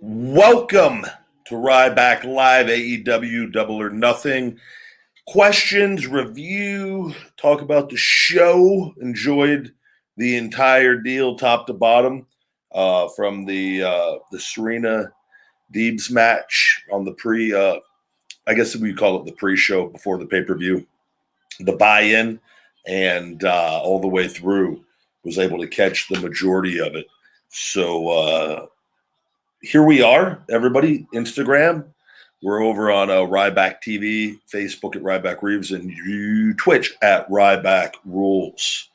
Welcome to Ryback Live AEW Double or Nothing. Questions, review, talk about the show. Enjoyed the entire deal, top to bottom, from the Serena Deebs match on the I guess we call it the pre-show before the pay-per-view, the buy-in, and all the way through. Was able to catch the majority of it. So here we are, everybody. Instagram. We're over on Ryback TV, Facebook at Ryback Reeves, and Twitch at Ryback Rules.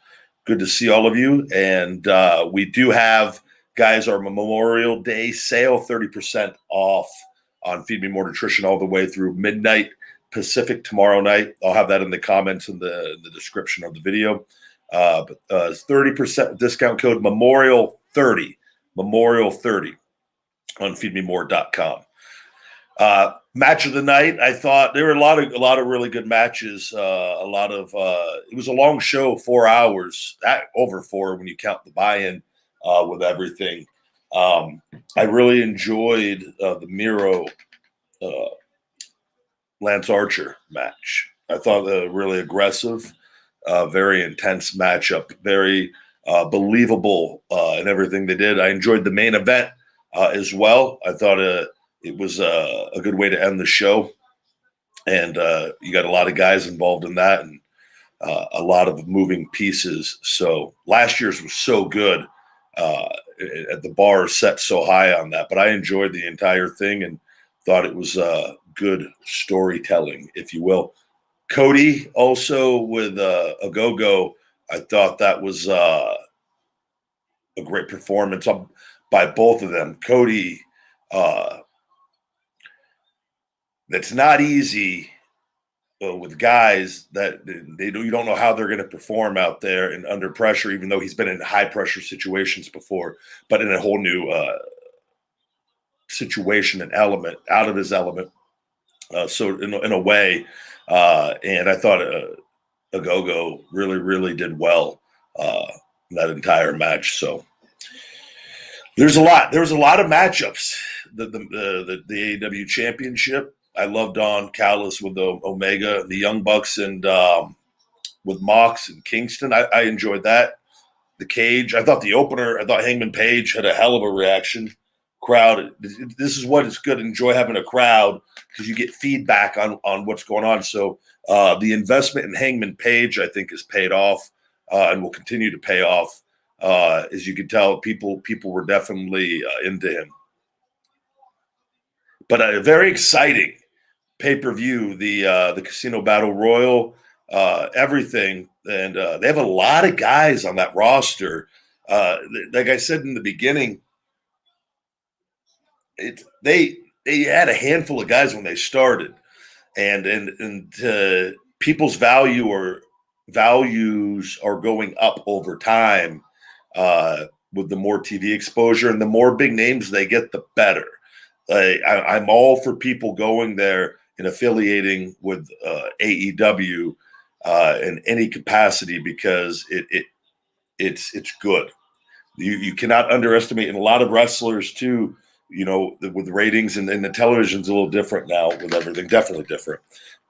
Good to see all of you. And we do have, guys, our Memorial Day sale, 30% off on Feed Me More Nutrition all the way through midnight Pacific tomorrow night. I'll have that in the comments in the description of the video. But 30% discount code Memorial30. Memorial30 on feedmemore.com. Match of the night, I thought there were a lot of really good matches. It was a long show, 4 hours, over 4 when you count the buy-in with everything. I really enjoyed the Miro Lance Archer match. I thought really aggressive, very intense matchup, very believable in everything they did. I enjoyed the main event as well. I thought it was a good way to end the show. And you got a lot of guys involved in that and a lot of moving pieces. So last year's was so good. At the bar set so high on that. But I enjoyed the entire thing and thought it was good storytelling, if you will. Cody also with a go-go. I thought that was a great performance by both of them. Cody, that's not easy with guys that you don't know how they're going to perform out there and under pressure, even though he's been in high pressure situations before, but in a whole new situation and element, out of his element. So in a way, and I thought a go-go really did well in that entire match. So there was a lot of matchups. The AEW Championship. I loved Don Callis with the Omega, the Young Bucks, and with Mox and Kingston. I enjoyed that. The cage. I thought the opener. I thought Hangman Page had a hell of a reaction. Crowd. This is what it's good. Enjoy having a crowd because you get feedback on what's going on. So the investment in Hangman Page, I think, has paid off and will continue to pay off. As you can tell, people were definitely into him. But a very exciting pay-per-view, the Casino Battle Royal, everything. And they have a lot of guys on that roster. Like I said in the beginning, they had a handful of guys when they started. And people's values are going up over time with the more TV exposure, and the more big names they get, the better. I'm all for people going there and affiliating with AEW in any capacity because it's good. You cannot underestimate, and a lot of wrestlers too. You know, with ratings and the television's a little different now with everything, definitely different.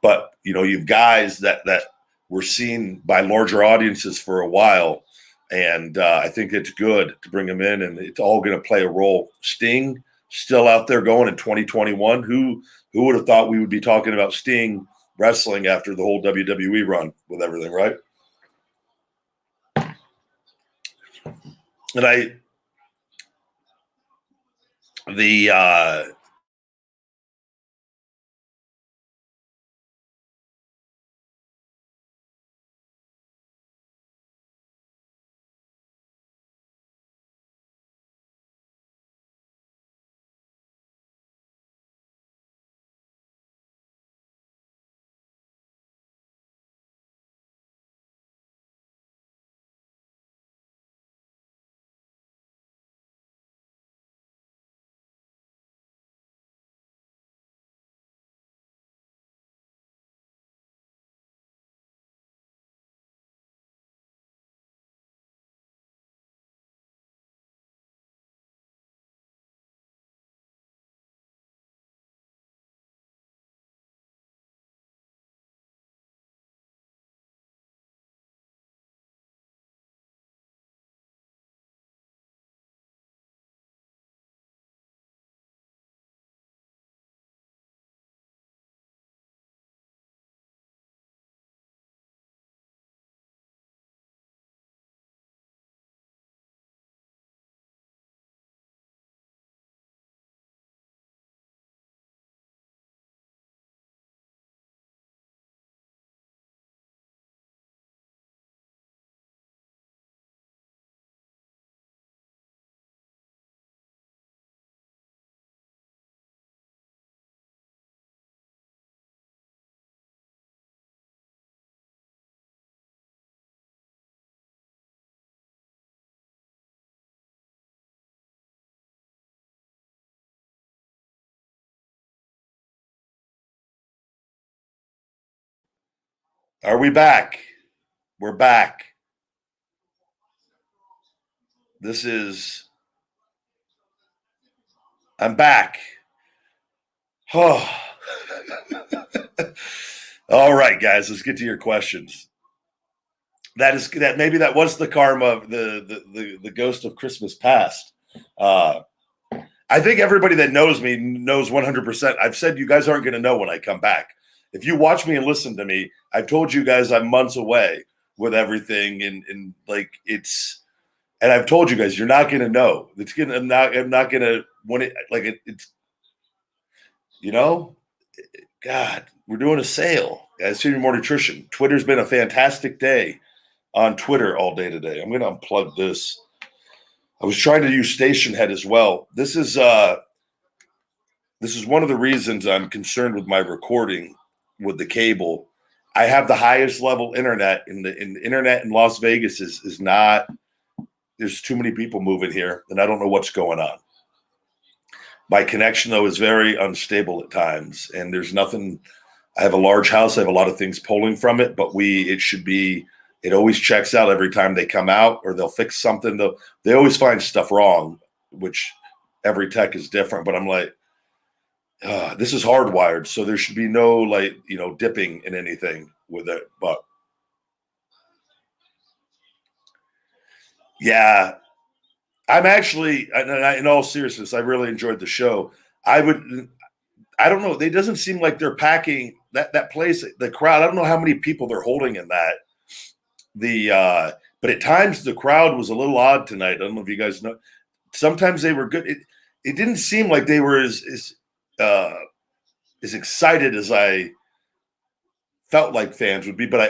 But you've guys that were seen by larger audiences for a while, and I think it's good to bring them in, and it's all going to play a role. Sting still out there going in 2021. Who would have thought we would be talking about Sting wrestling after the whole WWE run with everything, right? And the Are we back? We're back. I'm back. Oh. All right, guys, let's get to your questions. Maybe that was the karma of the ghost of Christmas past. I think everybody that knows me knows 100%. I've said you guys aren't going to know when I come back. If you watch me and listen to me, I've told you guys I'm months away with everything, and like it's. And I've told you guys you're not going to know. I'm not going to when it like it's. You know, God, we're doing a sale at Senior More Nutrition. Twitter's been a fantastic day on Twitter all day today. I'm going to unplug this. I was trying to use Station Head as well. This is one of the reasons I'm concerned with my recording with the cable. I have the highest level internet, and the internet in Las Vegas is not. There's too many people moving here, and I don't know what's going on. My connection though is very unstable at times, and there's nothing. I have a large house. I have a lot of things pulling from it, but it always checks out every time they come out, or they'll fix something. They always find stuff wrong, which every tech is different. But I'm like, this is hardwired, so there should be no dipping in anything with it. But yeah, I'm actually, in all seriousness, I really enjoyed the show. I don't know. It doesn't seem like they're packing that place, the crowd. I don't know how many people they're holding in that. But at times the crowd was a little odd tonight. I don't know if you guys know. Sometimes they were good. It didn't seem like they were as excited as I felt like fans would be. But I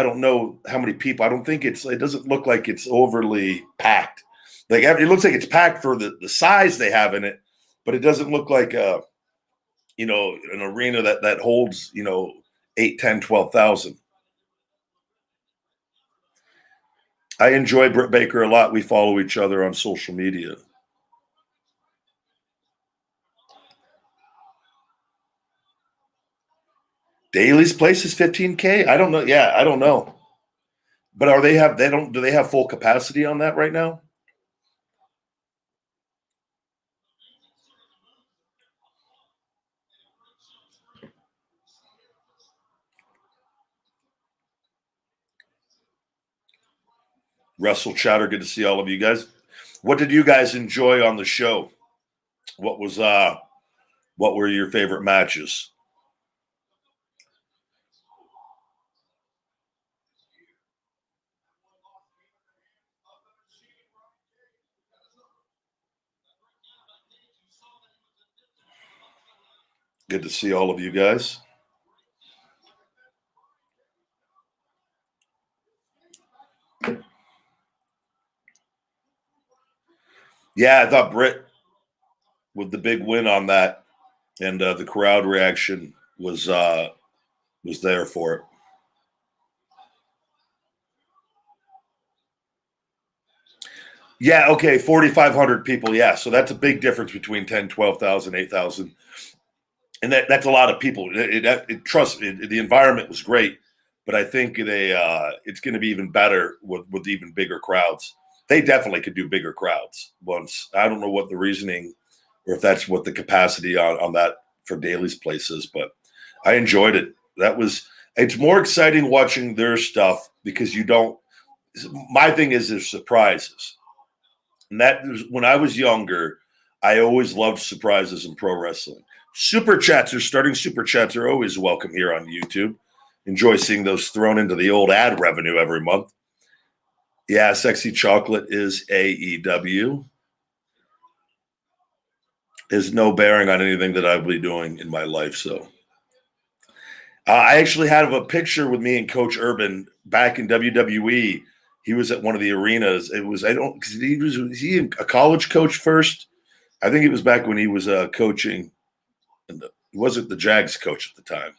don't know how many people. I don't think it doesn't look like it's overly packed. Like it looks like it's packed for the size they have in it, but it doesn't look like an arena that holds 8, 10, 12,000. I enjoy Britt Baker a lot. We follow each other on social media. Daly's place is 15K. I don't know. Yeah, I don't know. But do they have full capacity on that right now? Russell Chatter, good to see all of you guys. What did you guys enjoy on the show? What were your favorite matches? Good to see all of you guys. Yeah, I thought Britt with the big win on that, and the crowd reaction was there for it. Yeah, okay, 4,500 people. Yeah, so that's a big difference between 10, 12,000, 8,000. And that's a lot of people. The environment was great, but I think it's going to be even better with even bigger crowds. They definitely could do bigger crowds once. I don't know what the reasoning or if that's what the capacity on that for Daly's place is, but I enjoyed it. It's more exciting watching their stuff because my thing is there's surprises. And that was when I was younger, I always loved surprises in pro wrestling. Super chats are always welcome here on YouTube. Enjoy seeing those thrown into the old ad revenue every month. Yeah, Sexy Chocolate is AEW. There's no bearing on anything that I'll be doing in my life. So I actually have a picture with me and Coach Urban back in WWE. He was at one of the arenas. Was he a college coach first? I think it was back when he was coaching. He wasn't the Jags coach at the time.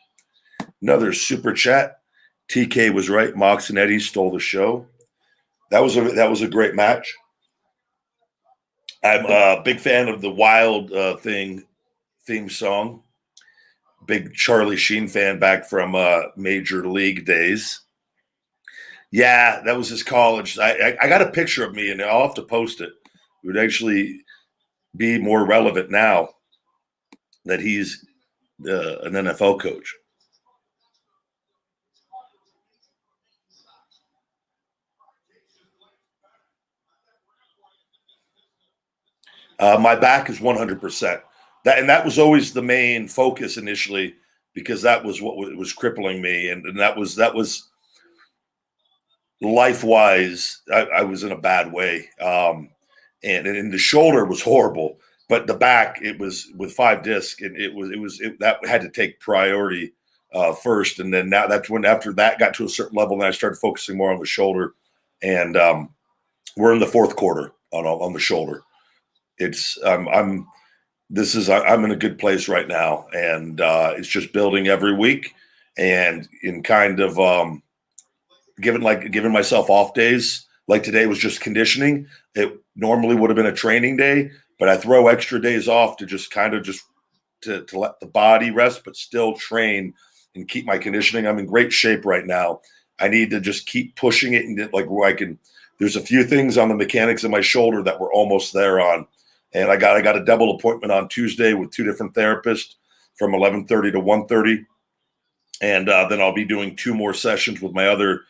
Another super chat. TK was right. Mox and Eddie stole the show. That was a great match. I'm a big fan of the Wild theme song. big Charlie Sheen fan back from Major League days. Yeah, that was his college. I got a picture of me, and I'll have to post it. It would actually be more relevant now that he's an NFL coach. My back is 100%. That was always the main focus initially, because that was what was crippling me, and that was life wise. I was in a bad way, and the shoulder was horrible, but the back, it was with 5 disc, and that had to take priority first, and then now that's when, after that got to a certain level, then I started focusing more on the shoulder, and we're in the fourth quarter on the shoulder. It's I'm in a good place right now, and it's just building every week, and in kind of giving myself off days. Like today was just conditioning. It normally would have been a training day, but I throw extra days off to just kind of to let the body rest, but still train and keep my conditioning. I'm in great shape right now. I need to just keep pushing it, and like where I can. There's a few things on the mechanics of my shoulder that we're almost there on. And I got a double appointment on Tuesday with 2 different therapists from 11:30 to 1:30, and then I'll be doing 2 more sessions with my other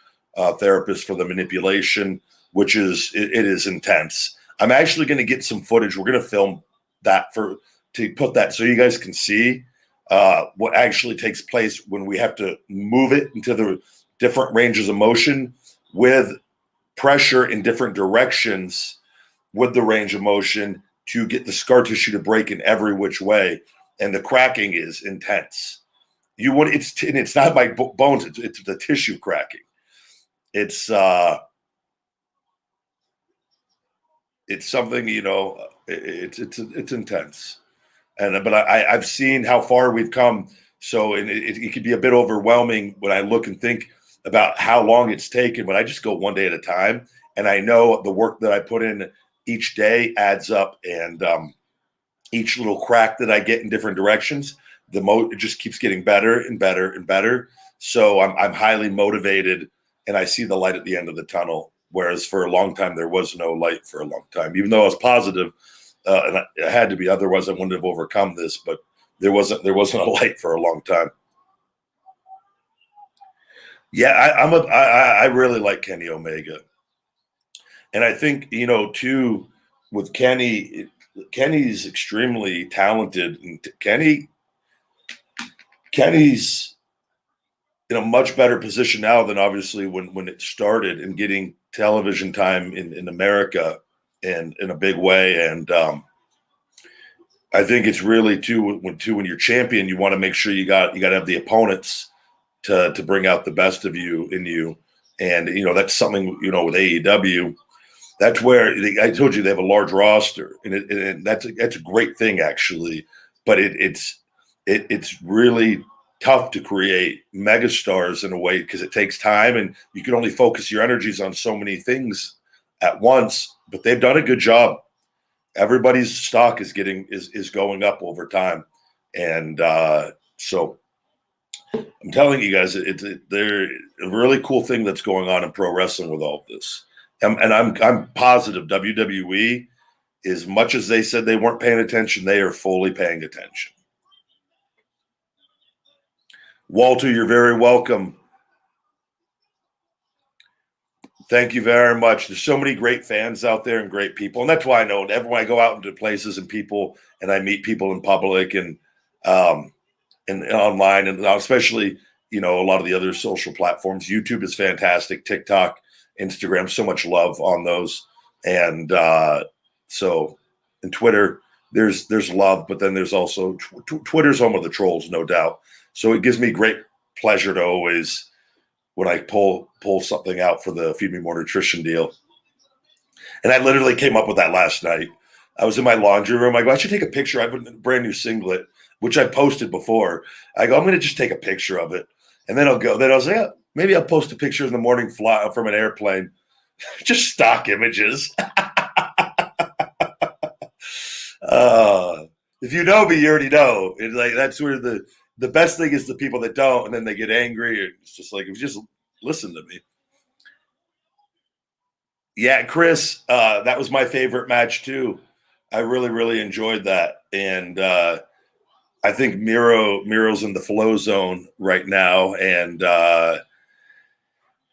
therapist for the manipulation, which it is intense. I'm actually going to get some footage. We're going to film that to put that so you guys can see what actually takes place when we have to move it into the different ranges of motion with pressure in different directions with the range of motion to get the scar tissue to break in every which way, and the cracking is intense. It's not my bones; it's the tissue cracking. It's something, it's intense, but I've seen how far we've come. So it could be a bit overwhelming when I look and think about how long it's taken, but I just go one day at a time, and I know the work that I put in each day adds up, and each little crack that I get in different directions, it just keeps getting better and better and better. So I'm highly motivated, and I see the light at the end of the tunnel. Whereas for a long time there was no light for a long time, even though I was positive, and I had to be. Otherwise, I wouldn't have overcome this. But there wasn't a light for a long time. Yeah, I really like Kenny Omega, and I think too with Kenny's extremely talented, and Kenny's in a much better position now than obviously when it started, and getting television time in America and in a big way. And I think it's really too when you're champion, you want to make sure you got to have the opponents to bring out the best of you in you. And that's something with AEW. That's where I told you they have a large roster, and that's a great thing actually. But it's really tough to create megastars in a way, because it takes time, and you can only focus your energies on so many things at once. But they've done a good job. Everybody's stock is going up over time, and so I'm telling you guys, they're a really cool thing that's going on in pro wrestling with all of this. And I'm positive WWE, as much as they said they weren't paying attention, they are fully paying attention. Walter, you're very welcome. Thank you very much. There's so many great fans out there and great people. And that's why I know everyone, I go out into places and I meet people in public and online, and especially, a lot of the other social platforms. YouTube is fantastic. TikTok, Instagram, so much love on those. And so in Twitter, there's love, but then there's also Twitter's home of the trolls, no doubt. So it gives me great pleasure to always, when I pull something out for the Feed Me More Nutrition deal. And I literally came up with that last night. I was in my laundry room. I go, I should take a picture. I have a brand new singlet, which I posted before. I go, I'm going to just take a picture of it. And then I'll go. Then I was like, yeah, maybe I'll post a picture in the morning fly from an airplane. Just stock images. If you know me, you already know. It's like that's where the best thing is the people that don't, and then they get angry. It's just like, if you just listen to me. Yeah, Chris, that was my favorite match too. I really, really enjoyed that, and I think Miro's in the flow zone right now, and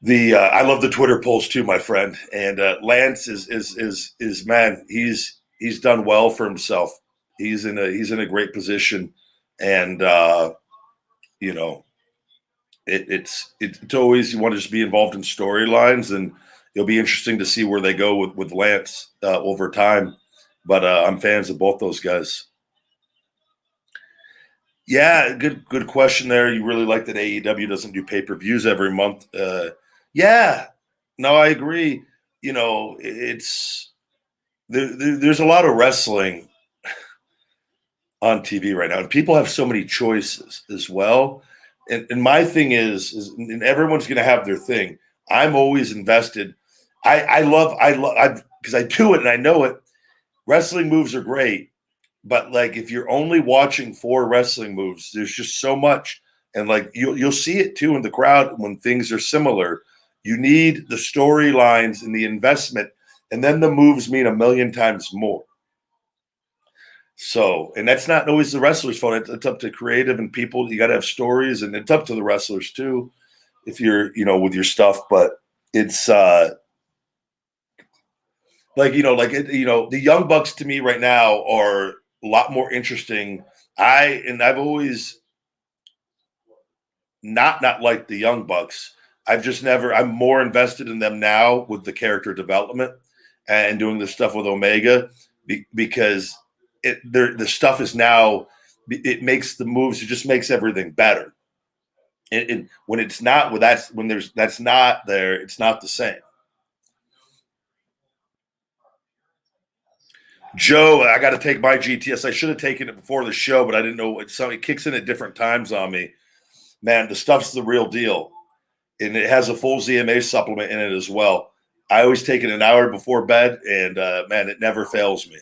the I love the Twitter polls too, my friend. And Lance is man, he's done well for himself. He's in a great position, and you know, it's always, you want to just be involved in storylines, and it'll be interesting to see where they go with Lance over time. But I'm fans of both those guys. Yeah, good question there. You really like that AEW doesn't do pay-per-views every month. Yeah, no, I agree. It's there's a lot of wrestling on TV right now, and people have so many choices as well. And my thing is and everyone's going to have their thing. I'm always invested. I love because I do it and I know it. Wrestling moves are great, but like if you're only watching for wrestling moves, there's just so much, and like you'll see it too in the crowd when things are similar. You need the storylines and the investment, and then the moves mean a million times more. So, and that's not always the wrestler's fault. It's up to creative and people. You got to have stories, and it's up to the wrestlers too, if you're, with your stuff. But it's the Young Bucks to me right now are a lot more interesting. I've always not liked the Young Bucks. I've just never. I'm more invested in them now with the character development and doing the stuff with Omega because the stuff is now. It makes the moves. It just makes everything better. And when it's not, that's not there. It's not the same. Joe, I got to take my GTS. I should have taken it before the show, but I didn't know it kicks in at different times on me. Man, the stuff's the real deal, and it has a full ZMA supplement in it as well. I always take it an hour before bed, and man, it never fails me.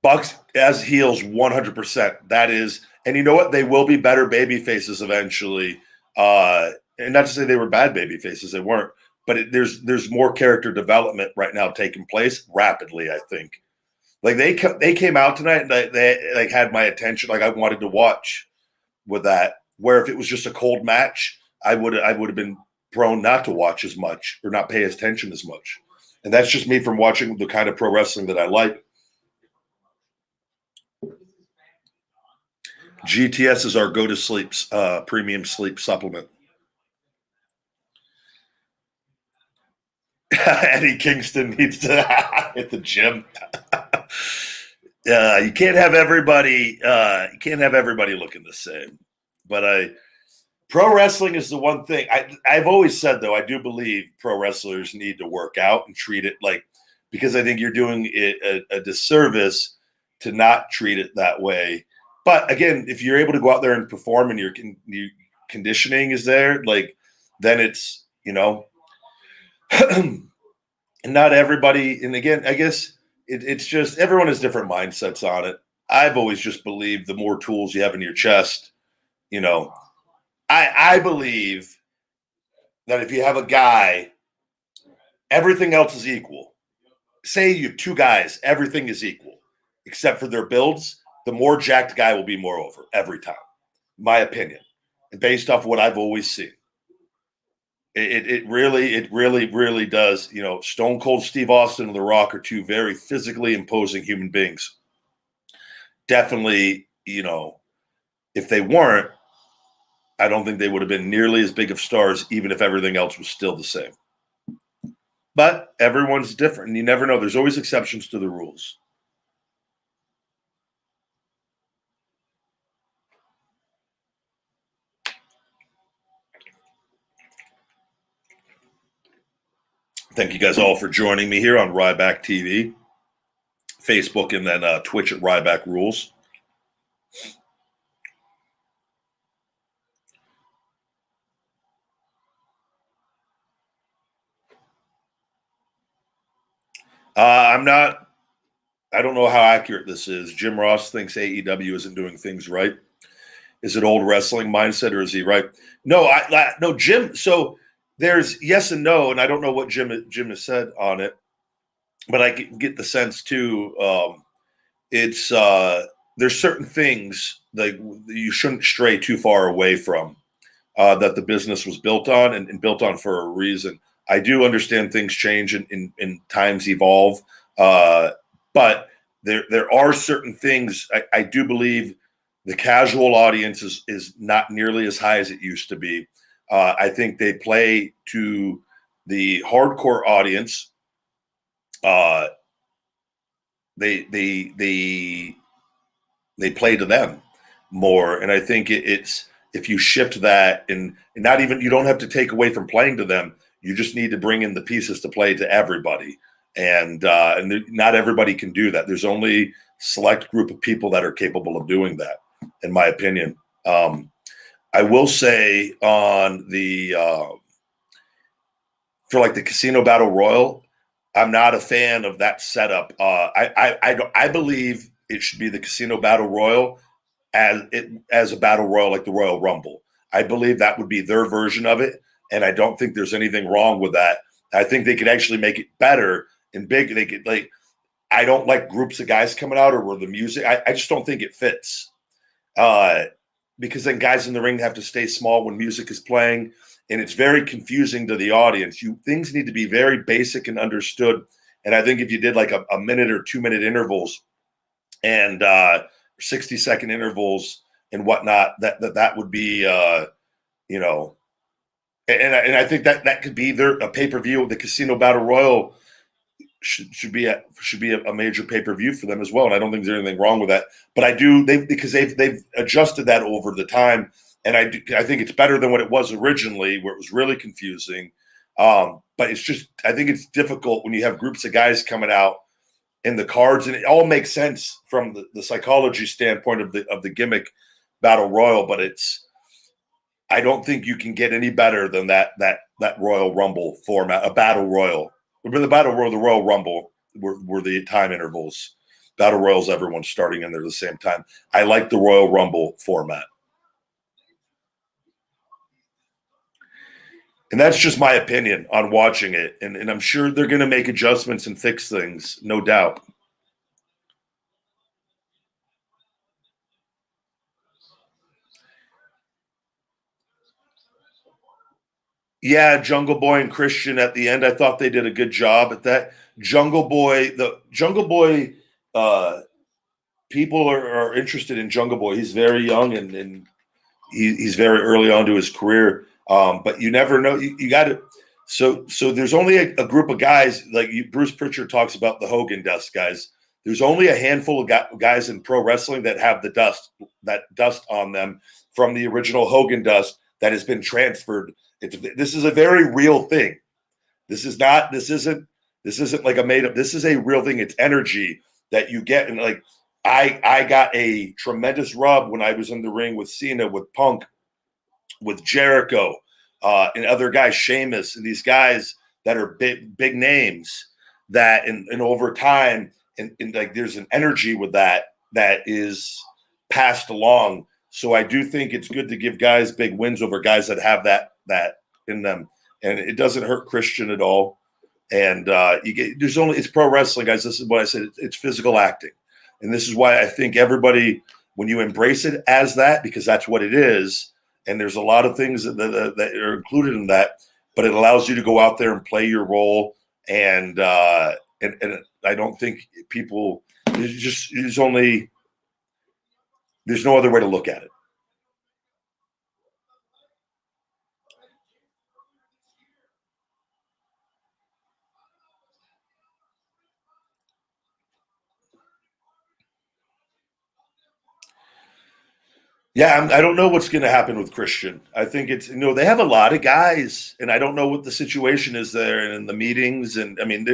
Bucks as heels, 100%. That is, and you know what? They will be better baby faces eventually. And not to say they were bad baby faces, they weren't. But there's more character development right now taking place rapidly. I think. Like they came out tonight and they like had my attention. Like I wanted to watch with that. Where if it was just a cold match, I would have been prone not to watch as much or not pay attention as much. And that's just me from watching the kind of pro wrestling that I like. GTS is our go to sleep premium sleep supplement. Eddie Kingston needs to hit the gym. You can't have everybody. You can't have everybody looking the same. But pro wrestling is the one thing I've always said. Though I do believe pro wrestlers need to work out and treat it like, because I think you're doing it a disservice to not treat it that way. But again, if you're able to go out there and perform and your conditioning is there, like then it's and not everybody. And again, I guess it's just everyone has different mindsets on it. I've always just believed the more tools you have in your chest, you know, I believe that if you have a guy, everything else is equal. Say you have two guys, everything is equal except for their builds. The more jacked guy will be more over every time. My opinion, and based off what I've always seen. It really does. Stone Cold Steve Austin and The Rock are two very physically imposing human beings. Definitely, if they weren't, I don't think they would have been nearly as big of stars, even if everything else was still the same. But everyone's different, and you never know. There's always exceptions to the rules. Thank you guys all for joining me here on Ryback TV, Facebook, and then Twitch at Ryback Rules. I'm not I don't know how accurate this is. Jim Ross thinks AEW isn't doing things right. Is it old wrestling mindset, or is he right? No, no, Jim. So there's yes and no, and I don't know what Jim has said on it, but I get the sense too. It's there's certain things that you shouldn't stray too far away from, that the business was built on and built on for a reason. I do understand things change and times evolve, but there are certain things I do believe the casual audience is not nearly as high as it used to be. I think they play to the hardcore audience. They play to them more, and I think it's if you shift that and not even you don't have to take away from playing to them. You just need to bring in the pieces to play to everybody, and not everybody can do that. There's only select group of people that are capable of doing that, in my opinion. I will say on the for like the Casino Battle Royal, I'm not a fan of that setup. I believe it should be the Casino Battle Royal as a battle royal like the Royal Rumble. I believe that would be their version of it, and I don't think there's anything wrong with that. I think they could actually make it better and big. They could like. I don't like groups of guys coming out or the music. I just don't think it fits. Because then guys in the ring have to stay small when music is playing, and it's very confusing to the audience. Things need to be very basic and understood. And I think if you did like a minute or 2 minute intervals and 60-second intervals and whatnot, that would be and I think that could be a pay-per-view of the Casino Battle Royal. Should be a major pay-per-view for them as well, and I don't think there's anything wrong with that. But I do because they've adjusted that over the time, and I think it's better than what it was originally, where it was really confusing. But it's just I think it's difficult when you have groups of guys coming out in the cards, and it all makes sense from the psychology standpoint of the gimmick battle royal. But I don't think you can get any better than that Royal Rumble format, a battle royal. The Battle Royal, the Royal Rumble were the time intervals. Battle Royals, everyone's starting in there at the same time. I like the Royal Rumble format. And that's just my opinion on watching it. And I'm sure they're going to make adjustments and fix things, no doubt. Yeah, Jungle Boy and Christian at the end, I thought they did a good job at that. The Jungle Boy, people are interested in Jungle Boy. He's very young and he's very early on to his career. But you never know. You got to. So there's only a group of guys like Bruce Pritchard talks about the Hogan dust guys. There's only a handful of guys in pro wrestling that have that dust on them from the original Hogan dust that has been transferred. This is a very real thing. This isn't like a made up. This is a real thing. It's energy that you get, and like I got a tremendous rub when I was in the ring with Cena, with Punk, with Jericho, and other guys, Sheamus, and these guys that are big names that and over time and like there's an energy with that is passed along. So I do think it's good to give guys big wins over guys that have that in them, and it doesn't hurt Christian at all. And it's pro wrestling, guys. This is what I said. It's physical acting, and this is why I think everybody, when you embrace it as that, because that's what it is. And there's a lot of things that are included in that, but it allows you to go out there and play your role. And I don't think people there's no other way to look at it. Yeah, I don't know what's going to happen with Christian. I think it's they have a lot of guys, and I don't know what the situation is there and in the meetings. And I mean,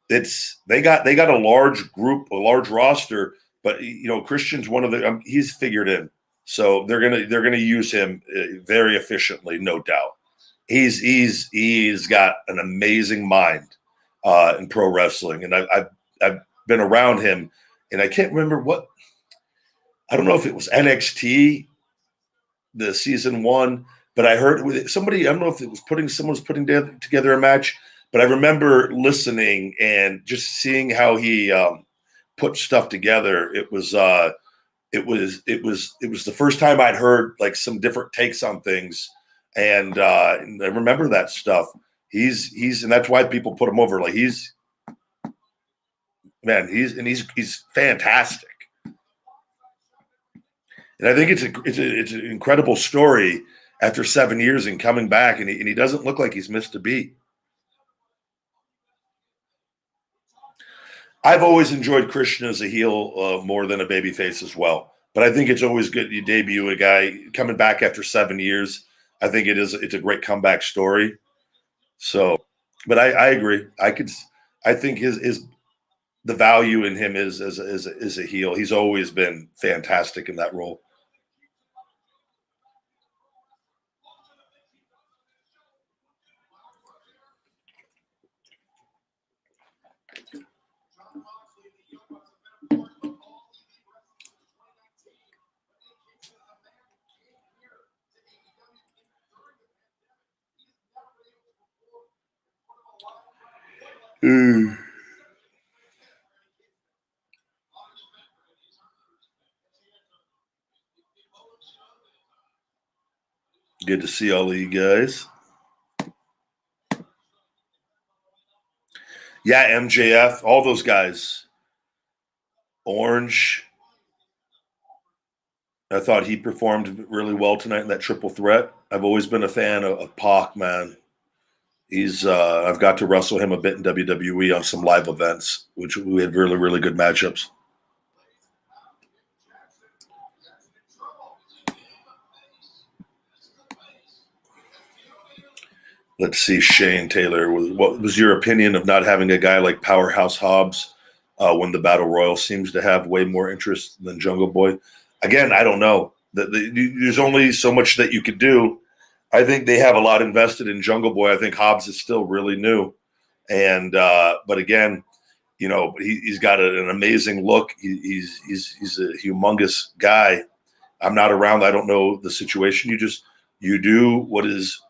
they got a large group, a large roster, but Christian's one of the he's figured in, so they're gonna use him very efficiently, no doubt. He's got an amazing mind in pro wrestling, and I've been around him, and I can't remember what. I don't know if it was NXT, the season 1, but I heard with somebody. I don't know if it was someone was putting together a match, but I remember listening and just seeing how he put stuff together. It was the first time I'd heard like some different takes on things, and I remember that stuff. He's and that's why people put him over. Like he's fantastic, and I think it's an incredible story after 7 years and coming back, and he doesn't look like he's missed a beat. I've always enjoyed Christian as a heel more than a babyface as well. But I think it's always good you debut a guy coming back after 7 years. I think it's a great comeback story. So, but I agree. I think the value in him is as a heel. He's always been fantastic in that role. Good to see all of you guys. Yeah, MJF, all those guys. Orange. I thought he performed really well tonight in that triple threat. I've always been a fan of Pac, man. I've got to wrestle him a bit in WWE on some live events, which we had really, really good matchups. Let's see, Shane Taylor. What was your opinion of not having a guy like Powerhouse Hobbs when the Battle Royal seems to have way more interest than Jungle Boy? Again, I don't know. There's only so much that you could do. I think they have a lot invested in Jungle Boy. I think Hobbs is still really new. And but again, you know, he's got an amazing look. He's a humongous guy. I'm not around. I don't know the situation. You do what is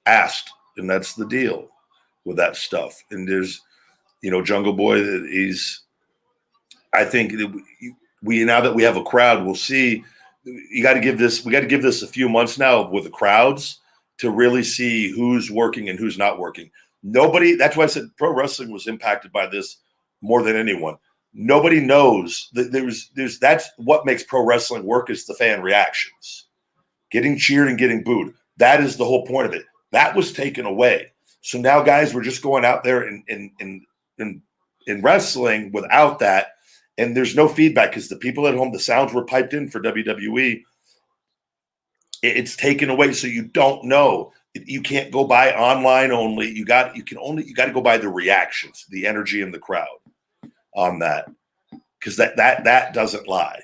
asked, and that's the deal with that stuff. And there's, you know, Jungle Boy. I think that we now that we have a crowd, we'll see. We got to give this a few months now with the crowds to really see who's working and who's not working. Nobody. That's why I said pro wrestling was impacted by this more than anyone. Nobody knows that there's that's what makes pro wrestling work is the fan reactions, getting cheered and getting booed. That is the whole point of it. That was taken away. So now guys were just going out there in wrestling without that. And there's no feedback because the people at home, the sounds were piped in for WWE. It's taken away. So you don't know. You can't go by online only. You got to go by the reactions, the energy in the crowd on that. Because that doesn't lie.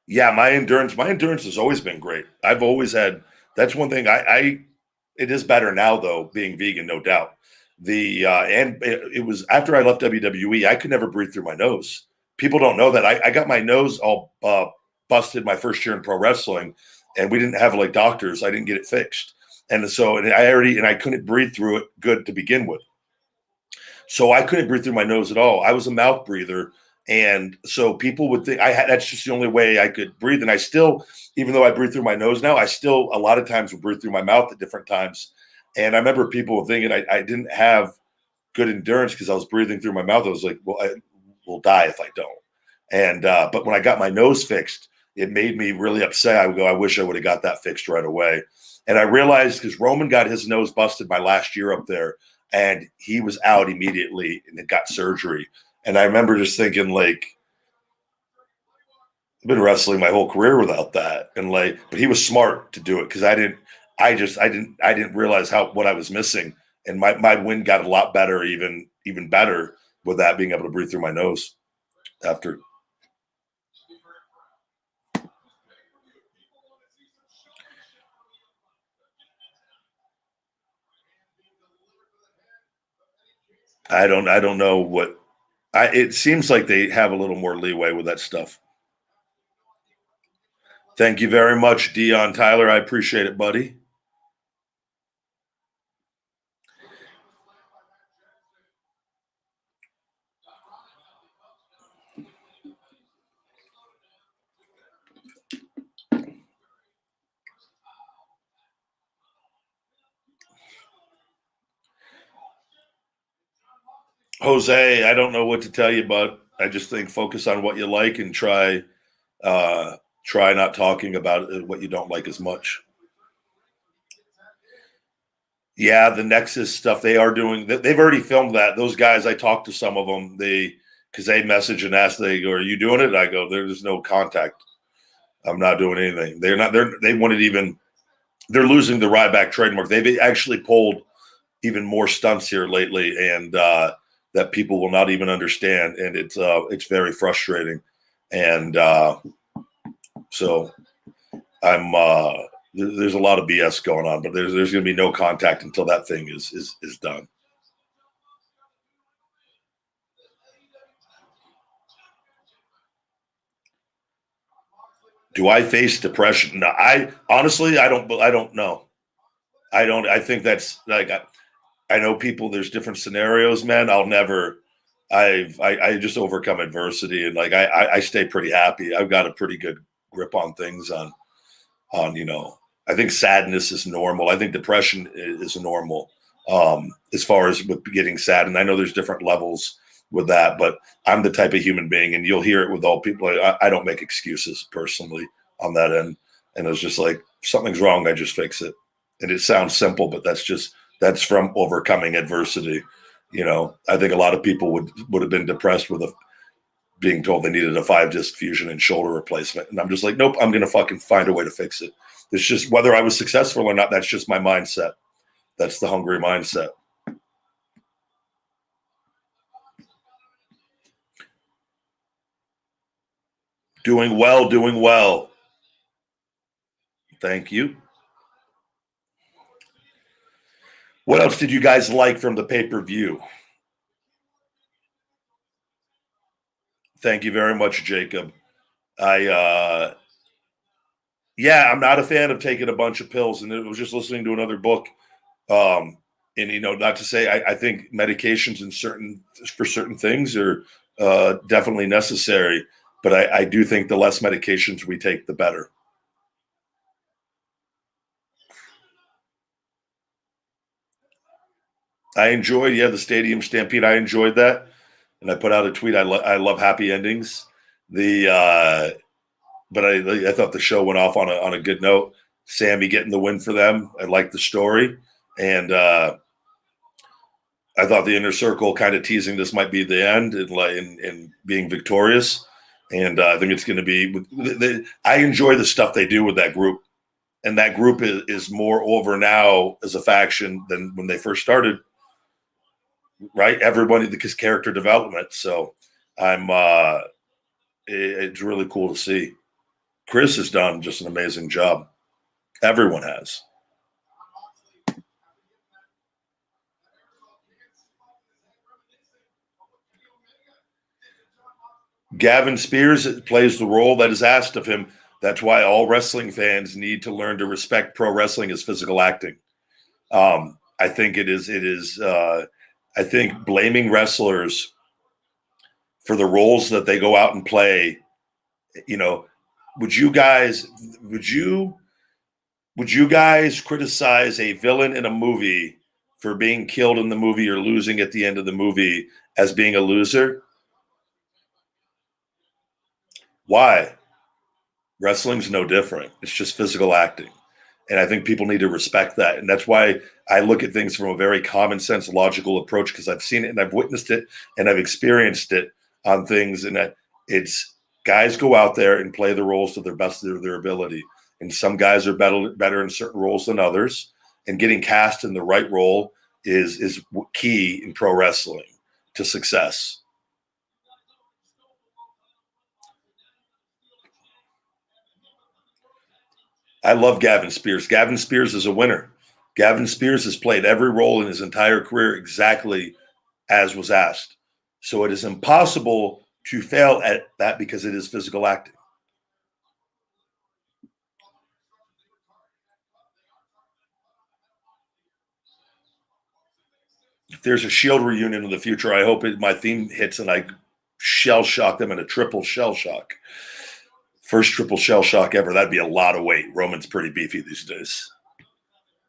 Yeah, my endurance has always been great. I've always had. That's one thing. It is better now though, being vegan, no doubt. And it was after I left WWE, I could never breathe through my nose. People don't know that I got my nose all busted my first year in pro wrestling, and we didn't have like doctors. I didn't get it fixed, and so I couldn't breathe through it good to begin with. So I couldn't breathe through my nose at all. I was a mouth breather. And so people would think that's just the only way I could breathe. And I still, even though I breathe through my nose now, I still a lot of times would breathe through my mouth at different times. And I remember people thinking I didn't have good endurance because I was breathing through my mouth. I was like, well, I will die if I don't. And but when I got my nose fixed, it made me really upset. I would go, I wish I would have got that fixed right away. And I realized because Roman got his nose busted my last year up there, and he was out immediately and got surgery. And I remember just thinking, like, I've been wrestling my whole career without that. And like, but he was smart to do it because I didn't realize what I was missing. And my wind got a lot better, even better with that being able to breathe through my nose after. I don't know what. It seems like they have a little more leeway with that stuff. Thank you very much, Dion Tyler. I appreciate it, buddy. Jose, I don't know what to tell you, but I just think focus on what you like and try not talking about what you don't like as much. Yeah, the Nexus stuff they are doing. They've already filmed that. Those guys, I talked to some of them. Because they message and ask, they go, "Are you doing it?" I go, "There's no contact. I'm not doing anything." They're not. They wanted even. They're losing the Ryback trademark. They've actually pulled even more stunts here lately, and that people will not even understand, and it's very frustrating. And so I'm there's a lot of BS going on, but there's going to be no contact until that thing is done. Do I face depression? No, I honestly I don't know. I don't. I think that's like I know people. There's different scenarios, man. I'll never. I just overcome adversity and like I stay pretty happy. I've got a pretty good grip on things on I think sadness is normal. I think depression is normal as far as with getting sad. And I know there's different levels with that, but I'm the type of human being, and you'll hear it with all people. I don't make excuses personally on that end. And it's just like something's wrong, I just fix it. And it sounds simple, but that's from overcoming adversity. I think a lot of people would have been depressed with being told they needed a 5-disc fusion and shoulder replacement. And I'm just like, nope, I'm going to fucking find a way to fix it. It's just whether I was successful or not. That's just my mindset. That's the hungry mindset. Doing well, doing well. Thank you. What else did you guys like from the pay-per-view? Thank you very much, Jacob. I yeah, I'm not a fan of taking a bunch of pills, and it was just listening to another book. Um, and not to say I think medications for certain things are definitely necessary, but I do think the less medications we take, the better. I enjoyed, yeah, the Stadium Stampede. I enjoyed that, and I put out a tweet. I love happy endings. The but I thought the show went off on a good note. Sammy getting the win for them. I liked the story, and I thought the inner circle kind of teasing this might be the end and being victorious. And I think it's going to be. I enjoy the stuff they do with that group, and that group is more over now as a faction than when they first started. Right, everybody because character development. So I'm. It's really cool to see. Chris has done just an amazing job. Everyone has. Gavin Spears plays the role that is asked of him. That's why all wrestling fans need to learn to respect pro wrestling as physical acting. I think it is. It is. I think blaming wrestlers for the roles that they go out and play. You know, would you guys? Would you? Would you guys criticize a villain in a movie for being killed in the movie or losing at the end of the movie as being a loser? Why? Wrestling's no different. It's just physical acting. And I think people need to respect that. And that's why I look at things from a very common sense, logical approach because I've seen it and I've witnessed it and I've experienced it on things. And that it's guys go out there and play the roles to their best of their ability. And some guys are better in certain roles than others. And getting cast in the right role is key in pro wrestling to success. I love Gavin Spears. Gavin Spears is a winner. Gavin Spears has played every role in his entire career exactly as was asked. So it is impossible to fail at that because it is physical acting. If there's a Shield reunion in the future, I hope my theme hits and I shell shock them in a triple shell shock. First triple shell shock ever. That'd be a lot of weight. Roman's pretty beefy these days.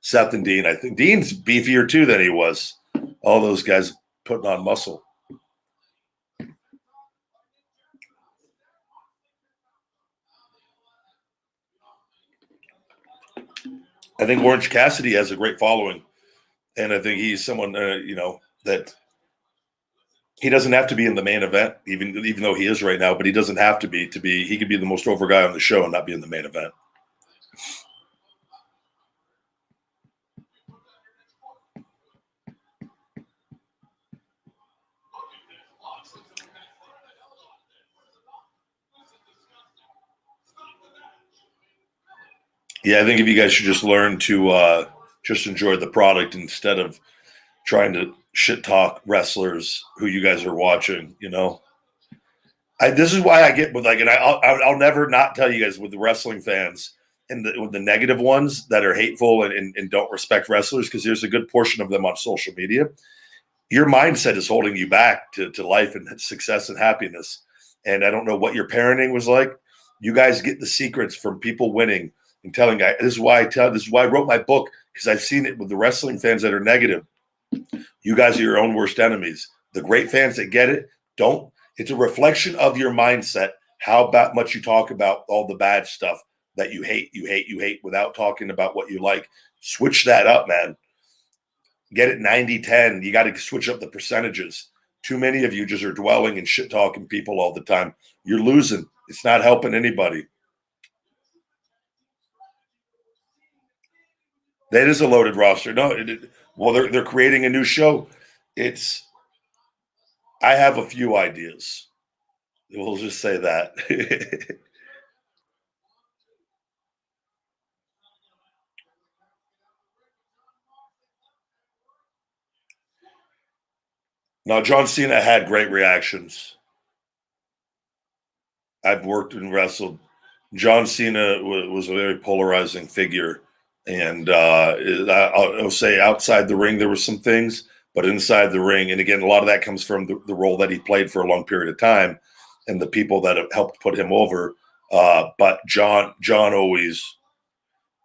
Seth and Dean. I think Dean's beefier too than he was. All those guys putting on muscle. I think Orange Cassidy has a great following, and I think he's someone that he doesn't have to be in the main event, even though he is right now. But he doesn't have to be. He could be the most over guy on the show and not be in the main event. Yeah, I think if you guys should just learn to just enjoy the product instead of trying to shit talk wrestlers who you guys are watching. This is why I get with and I'll never not tell you guys with the wrestling fans and with the negative ones that are hateful and don't respect wrestlers, because there's a good portion of them on social media. Your mindset is holding you back to life and success and happiness. And I don't know what your parenting was like. You guys get the secrets from people winning and telling guys. This is why I wrote my book, because I've seen it with the wrestling fans that are negative. You guys are your own worst enemies. The great fans that get it, don't. It's a reflection of your mindset, how much you talk about all the bad stuff that you hate without talking about what you like. Switch that up, man. Get it 90-10. You got to switch up the percentages. Too many of you just are dwelling and shit talking people all the time. You're losing. It's not helping anybody. That is a loaded roster. No, they're creating a new show. I have a few ideas. We'll just say that. Now, John Cena had great reactions. I've worked and wrestled. John Cena was a very polarizing figure. And I'll say outside the ring, there were some things, but inside the ring, and again, a lot of that comes from the role that he played for a long period of time and the people that have helped put him over. But John always,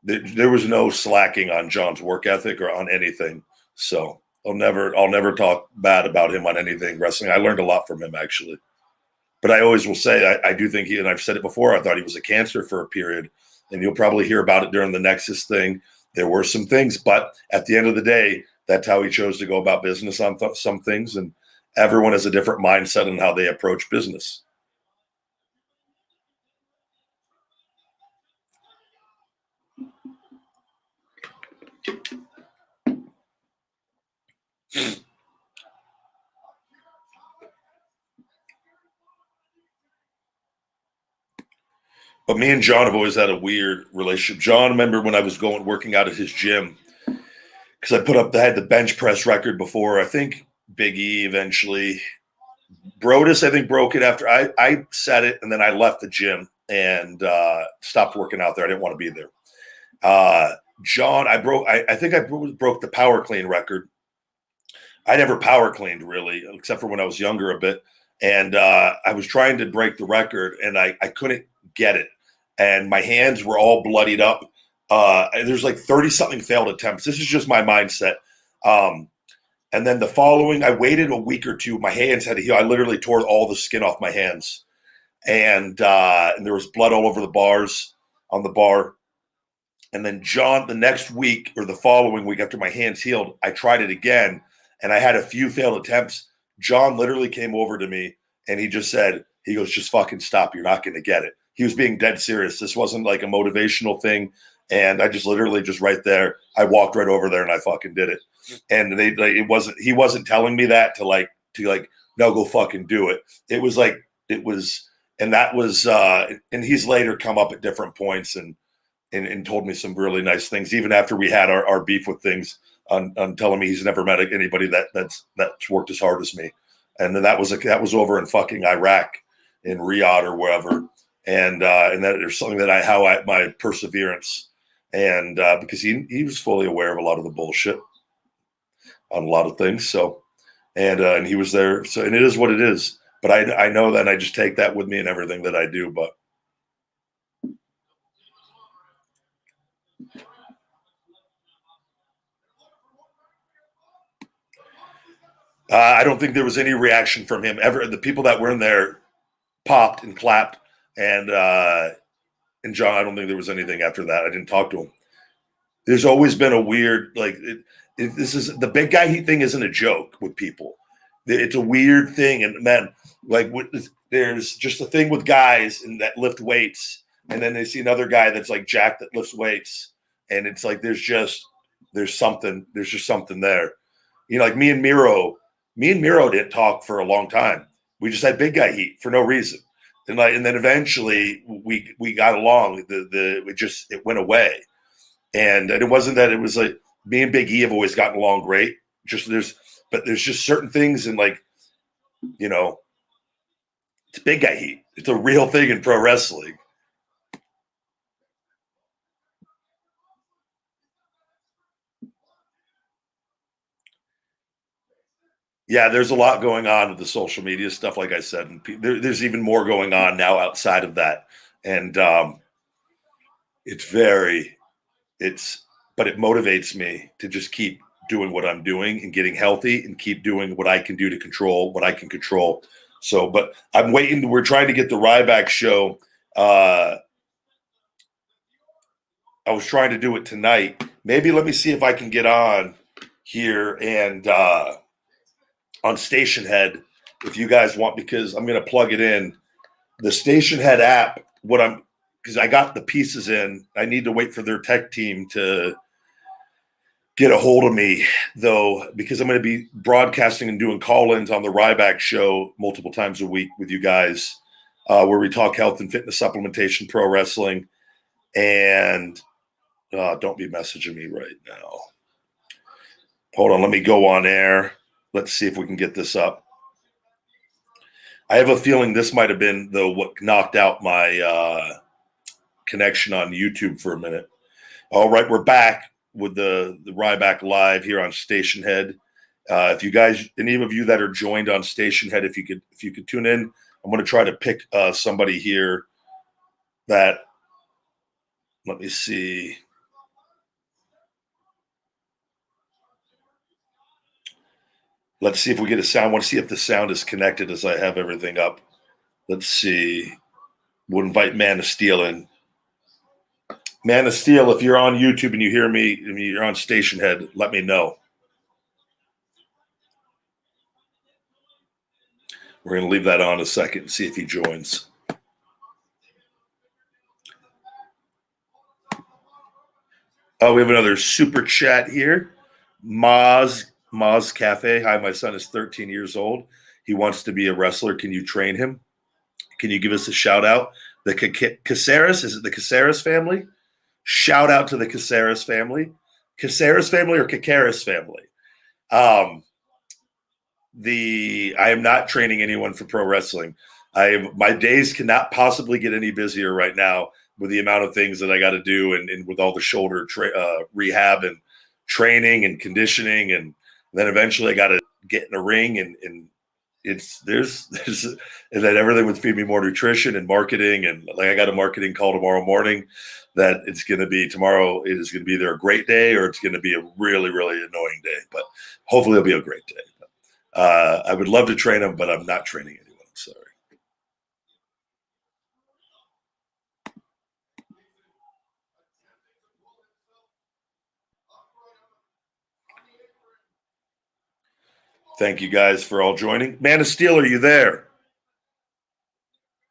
there was no slacking on John's work ethic or on anything. So I'll never talk bad about him on anything wrestling. I learned a lot from him, actually. But I always will say, I do think and I've said it before, I thought he was a cancer for a period. And you'll probably hear about it during the Nexus thing. There were some things, but at the end of the day, that's how he chose to go about business on some things. And everyone has a different mindset on how they approach business. But me and John have always had a weird relationship. John, remember when I was working out at his gym, because I had the bench press record before. I think Big E eventually. Brodus, I think, broke it after I set it, and then I left the gym and stopped working out there. I didn't want to be there. John, I think I broke the power clean record. I never power cleaned really, except for when I was younger a bit. And I was trying to break the record, and I couldn't get it. And my hands were all bloodied up. There's like 30-something failed attempts. This is just my mindset. And then the following, I waited a week or two. My hands had to heal. I literally tore all the skin off my hands. And there was blood all over the bars on the bar. And then John, the next week or the following week after my hands healed, I tried it again. And I had a few failed attempts. John literally came over to me and he just said, he goes, just fucking stop. You're not going to get it. He was being dead serious. This wasn't like a motivational thing. And I just literally just right there, I walked right over there and I fucking did it. And he wasn't telling me that to no, go fucking do it. It was like, and that was, and he's later come up at different points and told me some really nice things, even after we had our beef with things. on telling me he's never met anybody that's worked as hard as me. And then that was over in fucking Iraq, in Riyadh or wherever. And that there's something that my perseverance, and because he was fully aware of a lot of the bullshit on a lot of things. So, and he was there. So, and it is what it is. But I know that, and I just take that with me in everything that I do. But I don't think there was any reaction from him ever. The people that were in there popped and clapped, and John, I don't think there was anything after that. I didn't talk to him. There's always been a weird, like, this is the big guy heat thing isn't a joke with people. It's a weird thing, and man, like, there's just a thing with guys that lift weights, and then they see another guy that's like Jack that lifts weights, and it's like there's just something there. You know, like me and Miro didn't talk for a long time. We just had big guy heat for no reason. And then eventually we got along. It went away. And it wasn't that it was like me and Big E have always gotten along great. But there's just certain things, and like, you know, it's big guy heat. It's a real thing in pro wrestling. Yeah, there's a lot going on with the social media stuff, like I said, and there's even more going on now outside of that, and but it motivates me to just keep doing what I'm doing and getting healthy and keep doing what I can do to control what I can control. So, but I'm waiting. We're trying to get the Ryback show. I was trying to do it tonight. Maybe let me see if I can get on here and on Station Head if you guys want, because I'm going to plug it in. The Station Head app, because I got the pieces in. I need to wait for their tech team to get a hold of me, though, because I'm going to be broadcasting and doing call-ins on the Ryback show multiple times a week with you guys, where we talk health and fitness supplementation, pro wrestling, and don't be messaging me right now. Hold on, let me go on air. Let's see if we can get this up. I have a feeling this might have been what knocked out my connection on YouTube for a minute. All right, we're back with the Ryback live here on Station Head. If you guys, any of you that are joined on Station Head, if you could tune in, I'm going to try to pick somebody here that. Let me see. Let's see if we get a sound. I want to see if the sound is connected as I have everything up. Let's see. We'll invite Man of Steel in. Man of Steel, if you're on YouTube and you hear me, and you're on Station Head, let me know. We're going to leave that on a second and see if he joins. Oh, we have another super chat here. Maz Cafe. Hi, my son is 13 years old. He wants to be a wrestler. Can you train him? Can you give us a shout out? The Caceres, is it the Caceres family? Shout out to the Caceres family. Caceres family or Caceres family? I am not training anyone for pro wrestling. My days cannot possibly get any busier right now with the amount of things that I got to do, and with all the shoulder rehab and training and conditioning, and then eventually I got to get in a ring, and there's and then everything would feed me more nutrition and marketing, and like I got a marketing call tomorrow morning that it's going to be tomorrow. It is going to be either a great day or it's going to be a really, really annoying day, but hopefully it'll be a great day. I would love to train them, but I'm not training anyone. I'm sorry. Thank you guys for all joining. Man of Steel, are you there?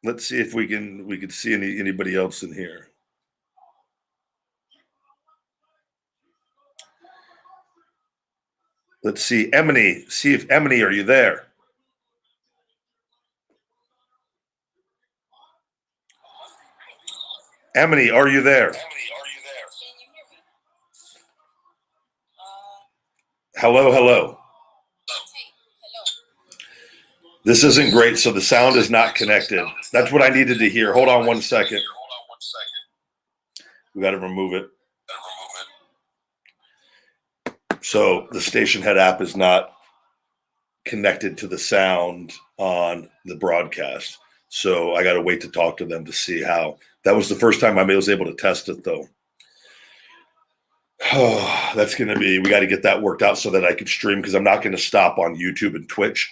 Let's see if we can see anybody else in here. Let's see, Emily. See if Emily, are you there? Emily, are you there? Hello, hello. This isn't great, so the sound is not connected. That's what I needed to hear. Hold on 1 second. We got to remove it. So the station head app is not connected to the sound on the broadcast. So I got to wait to talk to them to see how. That was the first time I was able to test it, though. Oh, that's going to be, we got to get that worked out so that I could stream, because I'm not going to stop on YouTube and Twitch.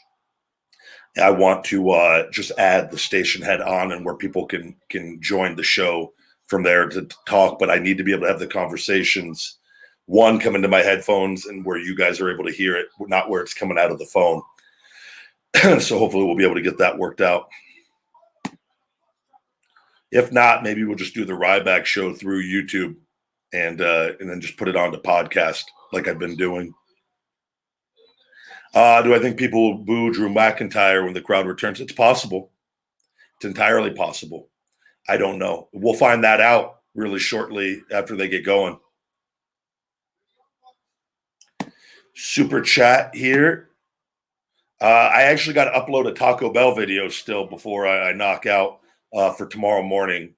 I want to just add the station head on, and where people can join the show from there to talk. But I need to be able to have the conversations, one, come into my headphones and where you guys are able to hear it, not where it's coming out of the phone. So hopefully we'll be able to get that worked out. If not, maybe we'll just do the Ryback show through YouTube and then just put it on the podcast like I've been doing. Do I think people will boo Drew McIntyre when the crowd returns? It's possible. It's entirely possible. I don't know. We'll find that out really shortly after they get going. Super chat here. I actually got to upload a Taco Bell video still before I knock out for tomorrow morning.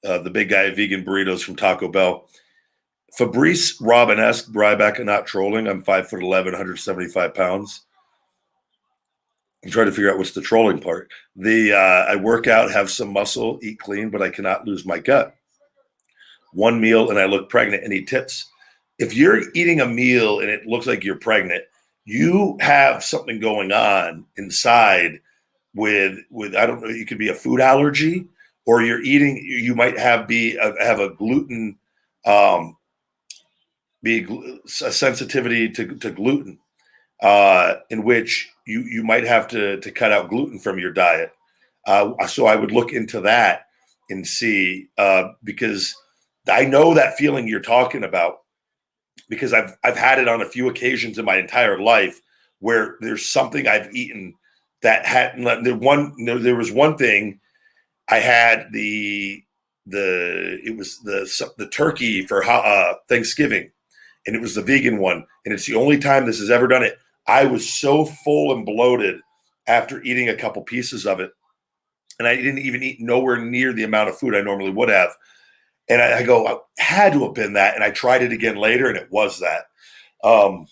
The big guy vegan burritos from Taco Bell. Fabrice Robin-esque, Ryback and not trolling. I'm 5'11", 175 pounds. I'm trying to figure out what's the trolling part. I work out, have some muscle, eat clean, but I cannot lose my gut. One meal and I look pregnant. Any tips? If you're eating a meal and it looks like you're pregnant, you have something going on inside with I don't know, it could be a food allergy, or you're eating, you might have a gluten be a sensitivity to gluten, in which you might have to cut out gluten from your diet. So I would look into that and see, because I know that feeling you're talking about, because I've had it on a few occasions in my entire life where there's something I've eaten that there was one thing I had it was the turkey for Thanksgiving. And it was the vegan one. And it's the only time this has ever done it. I was so full and bloated after eating a couple pieces of it. And I didn't even eat nowhere near the amount of food I normally would have. And I go, I had to have been that. And I tried it again later, and it was that. And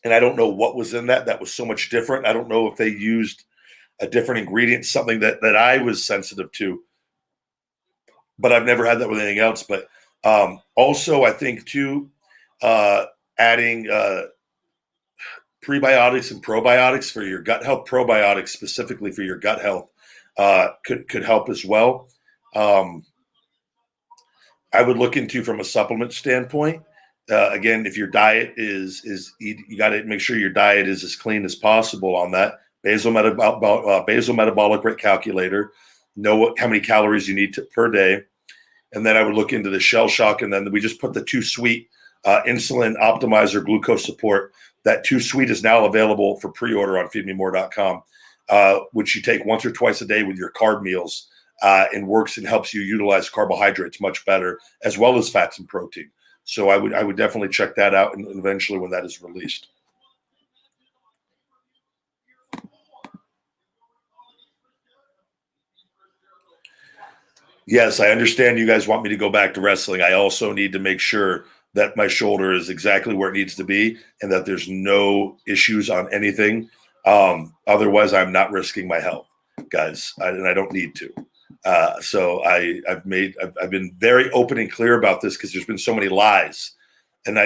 I don't know what was in that was so much different. I don't know if they used a different ingredient, something that I was sensitive to. But I've never had that with anything else. But also, I think, too, adding prebiotics and probiotics for your gut health, probiotics specifically for your gut health, could help as well. I would look into from a supplement standpoint. Again, if your diet is you got to make sure your diet is as clean as possible on that. Basal metabolic rate calculator, know how many calories you need per day. And then I would look into the Shell Shock, and then we just put the 2 Sweet insulin optimizer glucose support. That 2 Sweet is now available for pre-order on feedmemore.com, which you take once or twice a day with your carb meals, and works and helps you utilize carbohydrates much better, as well as fats and protein. So I would definitely check that out, and eventually when that is released. Yes, I understand you guys want me to go back to wrestling. I also need to make sure that my shoulder is exactly where it needs to be and that there's no issues on anything. Otherwise, I'm not risking my health, guys, and I don't need to. So I've been very open and clear about this, because there's been so many lies. And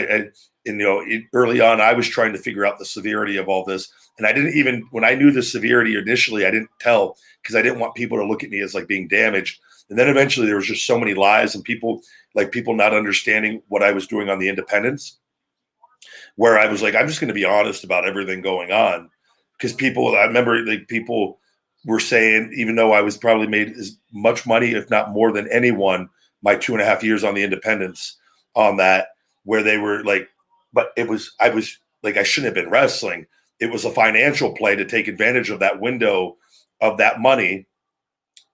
early on, I was trying to figure out the severity of all this. And I didn't even, when I knew the severity initially, I didn't tell, because I didn't want people to look at me as like being damaged. And then eventually there was just so many lies, and people not understanding what I was doing on the independents, where I was like, I'm just going to be honest about everything going on. Because I remember people were saying, even though I was probably made as much money, if not more than anyone, my 2.5 years on the independents on that, where they were like, but I was like, I shouldn't have been wrestling. It was a financial play to take advantage of that window of that money,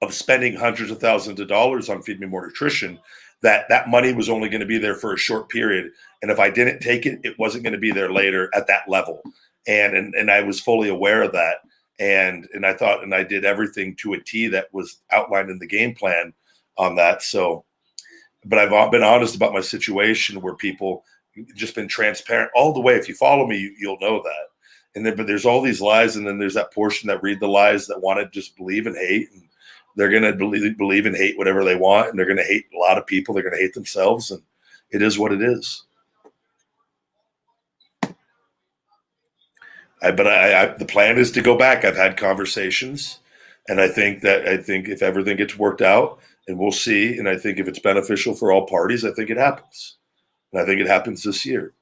of spending hundreds of thousands of dollars on Feed Me More Nutrition, that money was only going to be there for a short period. And if I didn't take it, it wasn't going to be there later at that level. And I was fully aware of that. And I thought, and I did everything to a T that was outlined in the game plan on that. So, but I've been honest about my situation where people just been transparent all the way. If you follow me, you'll know that. And then, but there's all these lies. And then there's that portion that read the lies that want to just believe and hate. And they're going to believe and hate whatever they want. And they're going to hate a lot of people. They're going to hate themselves. And it is what it is. But the plan is to go back. I've had conversations, and I think if everything gets worked out, and we'll see, and I think if it's beneficial for all parties, I think it happens. And I think it happens this year.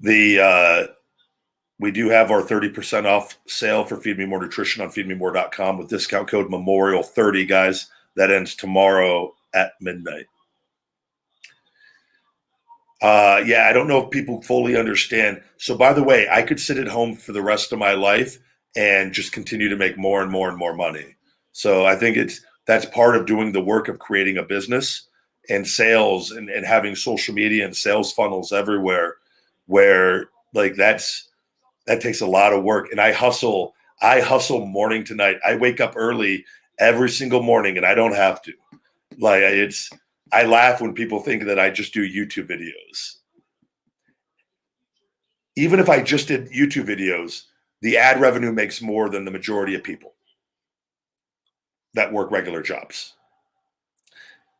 We do have our 30% off sale for Feed Me More Nutrition on feedmemore.com with discount code Memorial30, guys. That ends tomorrow at midnight. Yeah, I don't know if people fully understand. So, by the way, I could sit at home for the rest of my life and just continue to make more and more and more money. So I think that's part of doing the work of creating a business and sales and having social media and sales funnels everywhere, where like that takes a lot of work. And I hustle morning to night. I wake up early every single morning, and I don't have to. Like I laugh when people think that I just do YouTube videos. Even if I just did YouTube videos, the ad revenue makes more than the majority of people that work regular jobs.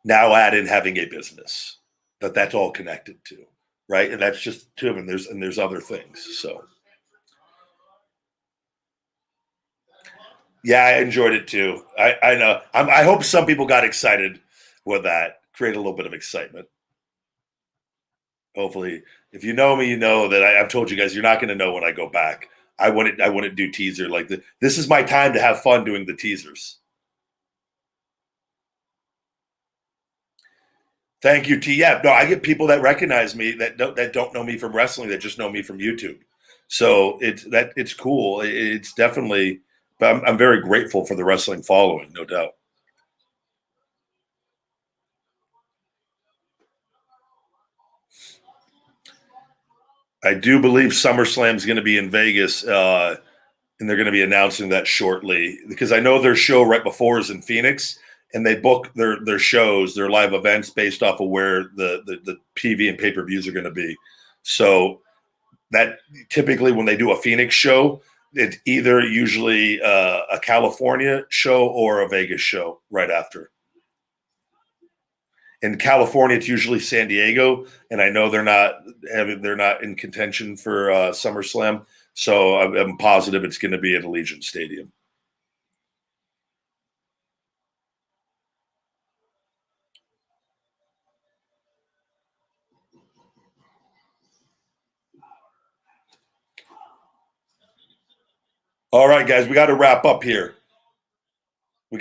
Now add in having a business that's all connected to, right? And that's just two of them. There's other things. So yeah, I enjoyed it too. I know. I hope some people got excited with that. Create a little bit of excitement. Hopefully, if you know me, you know that I've told you guys you're not going to know when I go back. I wouldn't do teaser like this. This is my time to have fun doing the teasers. Thank you, T. Yeah, no, I get people that recognize me that don't know me from wrestling, that just know me from YouTube. So it's cool. It's definitely, but I'm very grateful for the wrestling following, no doubt. I do believe Summerslam is going to be in Vegas, and they're going to be announcing that shortly, because I know their show right before is in Phoenix, and they book their shows, their live events based off of where the PV and pay-per-views are going to be. So that typically when they do a Phoenix show, it's either usually a California show or a Vegas show right after. In California, it's usually San Diego, and I know they're not in contention for SummerSlam, so I'm positive it's going to be at Allegiant Stadium. All right, guys, we got to wrap up here.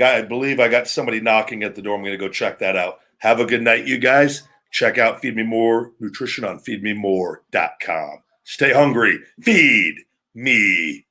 I believe I got somebody knocking at the door. I'm going to go check that out. Have a good night, you guys. Check out Feed Me More Nutrition on feedmemore.com. Stay hungry. Feed me